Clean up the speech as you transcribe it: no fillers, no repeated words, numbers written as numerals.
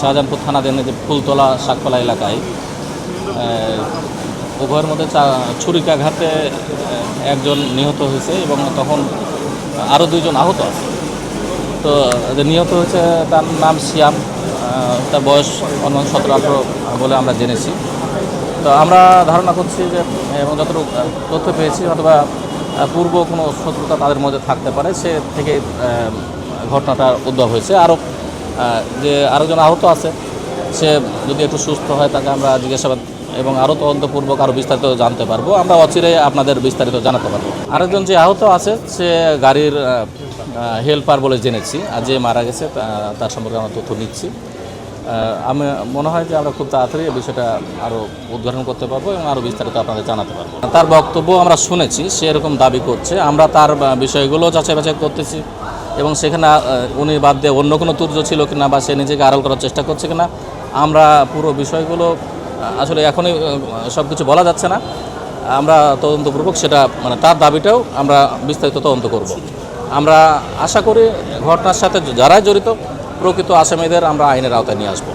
শাহজাহানপুর থানাধীন যে ফুলতলা শাকপালা এলাকায় উভয়ের মধ্যে ছুরিকাঘাতে একজন নিহত হয়েছে এবং তখন আরও দুইজন আহত আছে। তো যে নিহত হয়েছে তার নাম শিয়াম, তার বয়স অনুমান 17-18 বলে আমরা জেনেছি। তো আমরা ধারণা করছি যে এবং যতটুকু তথ্য পেয়েছি অথবা পূর্ব কোনো শত্রুতা তাদের মধ্যে থাকতে পারে, সে থেকে ঘটনাটার উদ্ভব হয়েছে। আরও যে আরেকজন আহত আছে, সে যদি একটু সুস্থ হয় তাকে আমরা জিজ্ঞাসাবাদ এবং আরও তদন্তপূর্বক আরও বিস্তারিত জানতে পারবো। আমরা অচিরে আপনাদের বিস্তারিত জানাতে পারবো। আরেকজন যে আহত আছে সে গাড়ির হেল্পার বলে জেনেছি, আর যে মারা গেছে তার সম্পর্কে আমরা তথ্য নিচ্ছি। আমি মনে হয় যে আমরা খুব তাড়াতাড়ি এই বিষয়টা আরও উদ্ঘাটন করতে পারবো এবং আরও বিস্তারিত আপনাদের জানাতে পারবো। তার বক্তব্য আমরা শুনেছি, সে এরকম দাবি করছে। আমরা তার বিষয়গুলো যাচাই বাছাই করতেছি এবং সেখানে উনি বাদ দিয়ে অন্য কোনো তুর্য ছিল কিনা বা সে নিজেকে আড়াল করার চেষ্টা করছে কিনা, আমরা পুরো বিষয়গুলো আসলে এখনই সব কিছু বলা যাচ্ছে না। আমরা তদন্তপূর্বক সেটা তার দাবিটাও আমরা বিস্তারিত তদন্ত করব। আমরা আশা করি ঘটনার সাথে যারাই জড়িত প্রকৃত আসামিদের আমরা আইনের আওতায় নিয়ে আসবো।